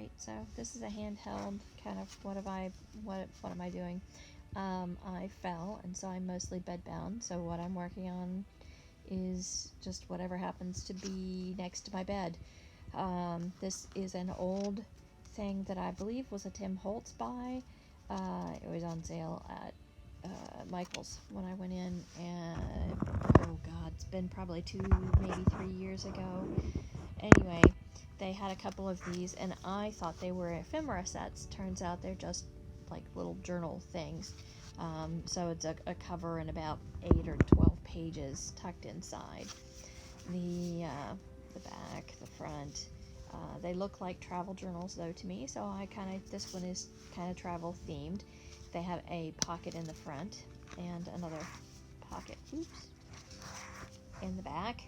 Alright, so this is a handheld kind of what am I doing? I fell, and so I'm mostly bedbound, so what I'm working on is just whatever happens to be next to my bed. This is an old thing that I believe was a Tim Holtz buy. It was on sale at Michael's when I went in, and oh god, it's been probably 2, maybe 3 years ago. Anyway, they had a couple of these, and I thought they were ephemera sets. Turns out they're just like little journal things. So it's a cover and about 8 or 12 pages tucked inside. The back, the front, they look like travel journals though to me, so this one is kind of travel themed. They have a pocket in the front and another pocket, in the back,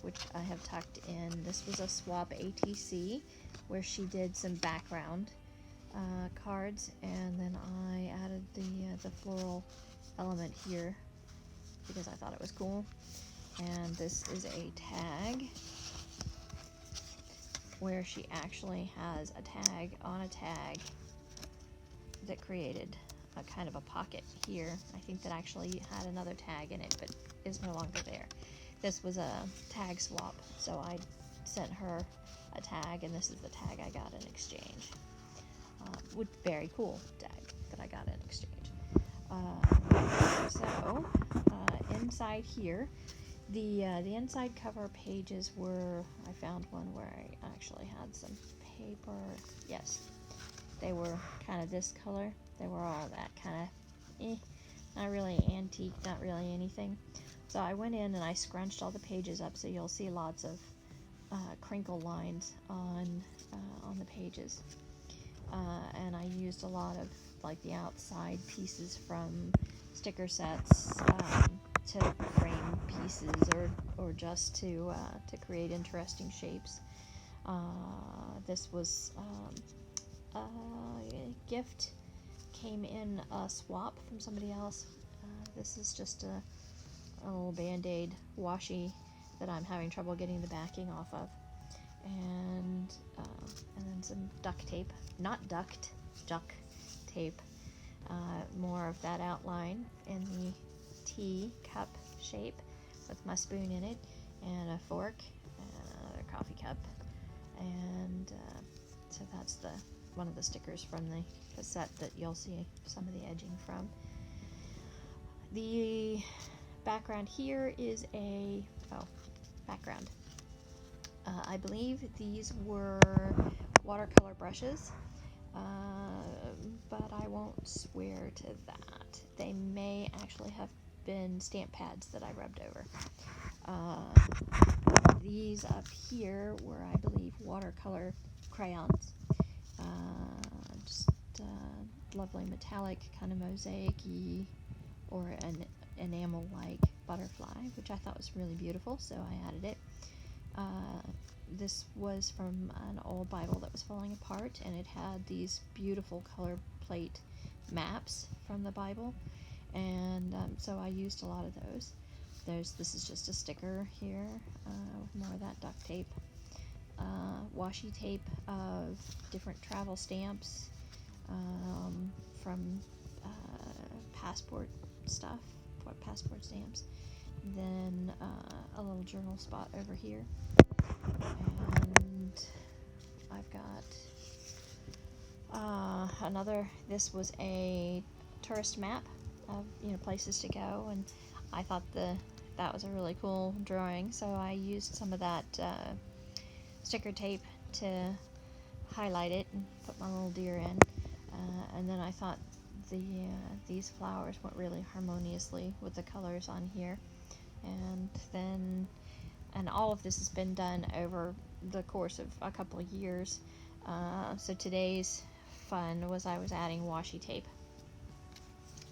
which I have tucked in. This was a swap ATC where she did some background cards, and then I added the floral element here because I thought it was cool. And this is a tag where she actually has a tag on a tag that created a kind of a pocket here. I think that actually had another tag in it, but is no longer there. This was a tag swap, so I sent her a tag, and this is the tag I got in exchange. With very cool tag that I got in exchange. Inside here, the inside cover pages were, I found one where I actually had some paper. Yes, they were kind of this color. They were all that kind of, not really antique, not really anything. So I went in and I scrunched all the pages up, so you'll see lots of crinkle lines on the pages. And I used a lot of like the outside pieces from sticker sets to frame pieces, or just to create interesting shapes. This was a gift, came in a swap from somebody else. This is just a little band-aid washi that I'm having trouble getting the backing off of, and then some duct tape, not duct tape, more of that outline in the tea cup shape with my spoon in it, and a fork, and another coffee cup, and so that's one of the stickers from the cassette that you'll see some of the edging from. The background here is background. I believe these were watercolor brushes, but I won't swear to that. They may actually have been stamp pads that I rubbed over. These up here were, I believe, watercolor crayons. Just lovely metallic, kind of mosaic-y, or an enamel-like butterfly, which I thought was really beautiful, so I added it. This was from an old Bible that was falling apart, and it had these beautiful color plate maps from the Bible, and so I used a lot of those. This is just a sticker here with more of that duct tape. Washi tape of different travel stamps from passport stuff, passport stamps. Then a little journal spot over here, and I've got another. This was a tourist map of places to go, and I thought that was a really cool drawing, so I used some of that sticker tape to highlight it and put my little deer in, and then I thought these flowers went really harmoniously with the colors on here. And all of this has been done over the course of a couple of years. So today's fun was I was adding washi tape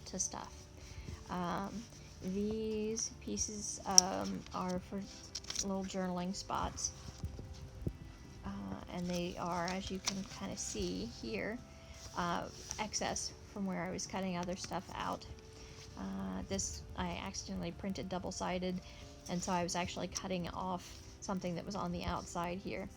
to stuff. These pieces are for little journaling spots. And they are, as you can kind of see here, excess from where I was cutting other stuff out. This I accidentally printed double-sided, and so I was actually cutting off something that was on the outside here.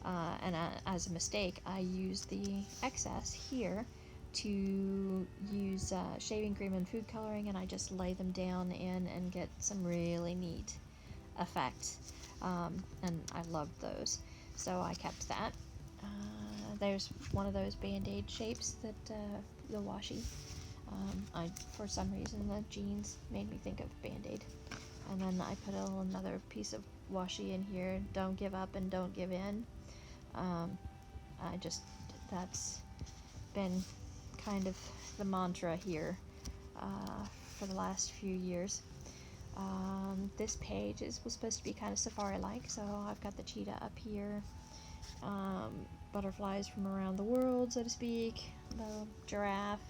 and as a mistake, I used the excess here to use shaving cream and food coloring, and I just lay them down in and get some really neat effect. And I loved those, so I kept that. There's one of those Band-Aid shapes that the washi. For some reason, the jeans made me think of Band-Aid. And then I put another piece of washi in here. Don't give up and don't give in. That's been kind of the mantra here for the last few years. This page was supposed to be kind of safari-like, so I've got the cheetah up here, butterflies from around the world, so to speak, the giraffe,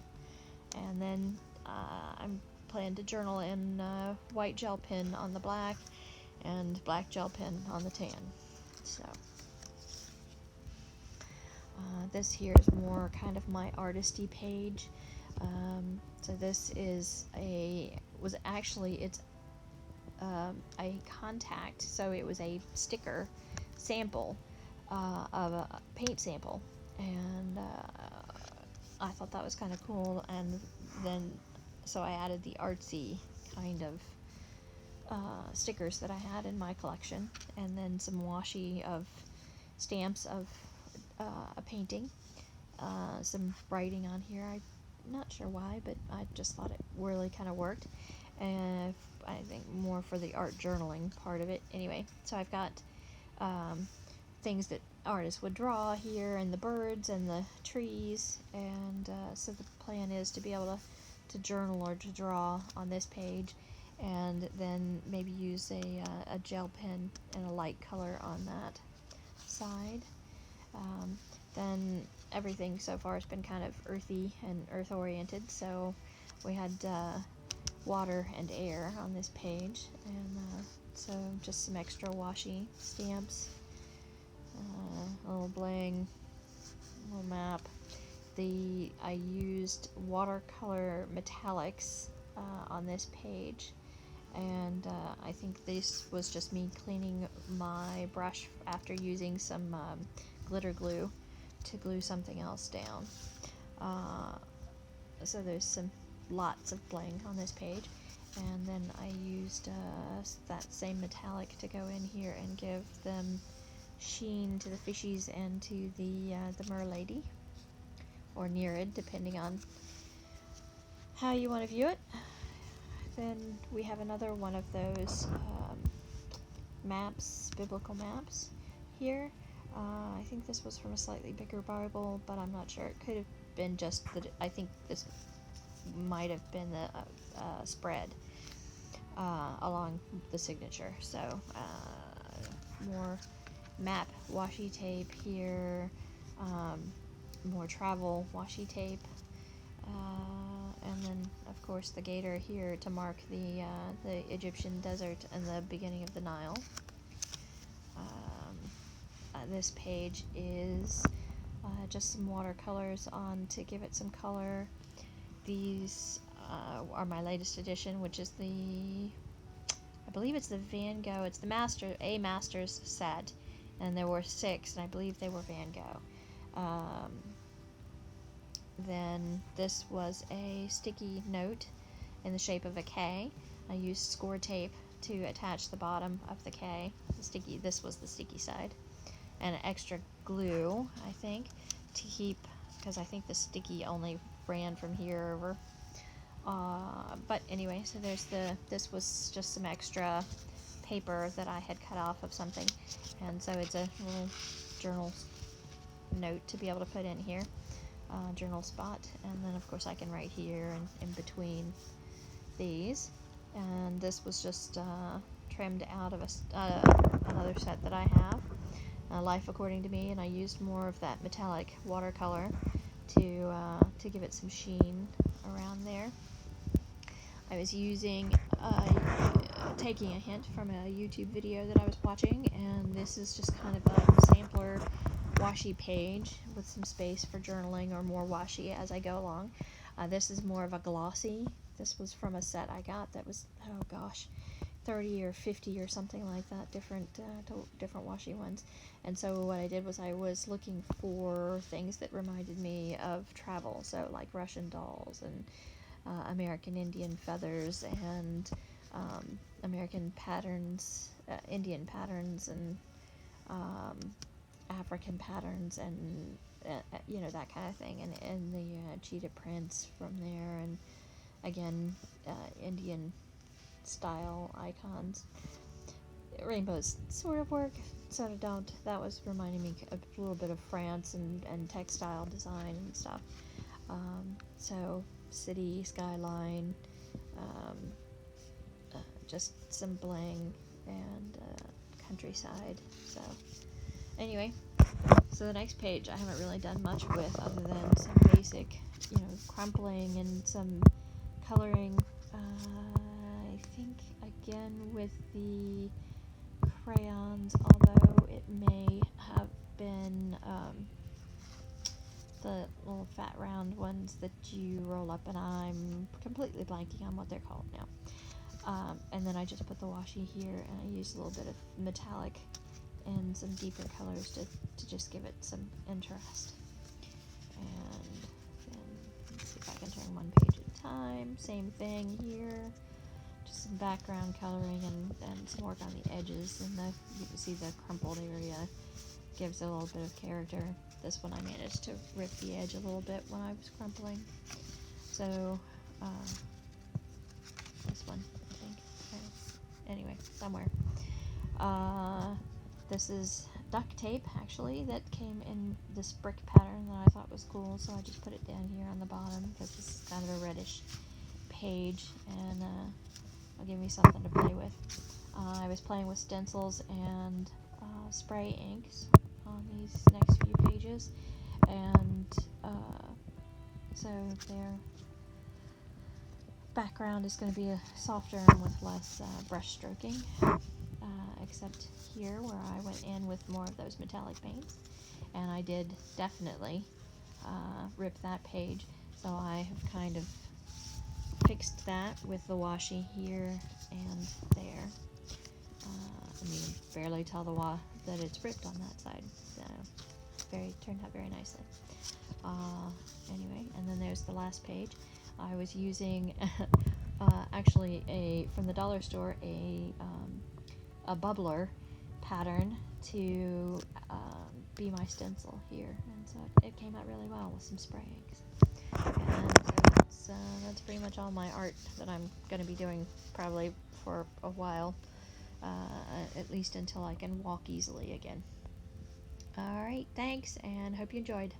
and then I'm planning to journal in white gel pen on the black and black gel pen on the tan. So this here is more kind of my artisty page. So this is it's a contact, so it was a sticker sample of a paint sample, and I thought that was kind of cool, and then so I added the artsy kind of stickers that I had in my collection, and then some washi of stamps of a painting, some writing on here. I'm not sure why, but I just thought it really kind of worked, and I think more for the art journaling part of it. Anyway, so I've got things that artists would draw here, and the birds and the trees, and so the plan is to be able to journal or to draw on this page, and then maybe use a gel pen and a light color on that side. Then everything so far has been kind of earthy and earth oriented, so we had water and air on this page, and so just some extra washi stamps, a little bling, a little map. I used watercolor metallics on this page, and I think this was just me cleaning my brush after using some glitter glue to glue something else down. So there's lots of bling on this page, and then I used that same metallic to go in here and give them sheen to the fishies and to the merlady, or Nereid, depending on how you want to view it. Then we have another one of those maps, biblical maps here. I think this was from a slightly bigger Bible, but I'm not sure. It could have been just that. I think this might have been the spread along the signature. So more map washi tape here, more travel washi tape, and then of course the gator here to mark the Egyptian desert and the beginning of the Nile. This page is just some watercolors on to give it some color. These are my latest edition, which is I believe it's the Van Gogh. It's the Masters set, and there were 6, and I believe they were Van Gogh. Then this was a sticky note in the shape of a K. I used score tape to attach the bottom of the K. This was the sticky side, and an extra glue, I think, to keep, because I think the sticky only ran from here over. But anyway, so this was just some extra paper that I had cut off of something, and so it's a little journal note to be able to put in here, journal spot, and then of course I can write here and in between these. And this was just trimmed out of another set that I have, Life According to Me, and I used more of that metallic watercolor to give it some sheen around there. I was taking a hint from a YouTube video that I was watching, and this is just kind of a sampler washi page with some space for journaling or more washi as I go along. This is more of a glossy. This was from a set I got that was, oh gosh, 30 or 50 or something like that, different washi ones. And so what I did was I was looking for things that reminded me of travel, so like Russian dolls and American Indian feathers and American patterns, Indian patterns, and African patterns, and that kind of thing, and the cheetah prints from there, and again Indian style icons. Rainbows sort of work, sort of don't. That was reminding me a little bit of France and textile design and stuff. So city skyline, just some bling, and countryside. So anyway, so the next page I haven't really done much with, other than some basic, crumpling and some coloring. I think again with the crayons, although it may have been the little fat round ones that you roll up, and I'm completely blanking on what they're called now. And then I just put the washi here, and I used a little bit of metallic and some deeper colors to just give it some interest. And then let's see if I can turn one page at a time. Same thing here. Just some background coloring and some work on the edges, and you can see the crumpled area gives it a little bit of character. This one I managed to rip the edge a little bit when I was crumpling. So this one, I think. Anyway, somewhere. This is duct tape, actually, that came in this brick pattern that I thought was cool, so I just put it down here on the bottom because this is kind of a reddish page, and it'll give me something to play with. I was playing with stencils and spray inks on these next few pages, and so their background is going to be softer and with less brush stroking, except here where I went in with more of those metallic paints, and I did definitely rip that page, so I have kind of fixed that with the washi here and there. And you can barely tell that it's ripped on that side, so turned out very nicely. Anyway, and then there's the last page. I was using actually from the dollar store a bubbler pattern to be my stencil here, and so it came out really well with some spray inks. And that's pretty much all my art that I'm going to be doing probably for a while, at least until I can walk easily again. Alright, thanks, and hope you enjoyed.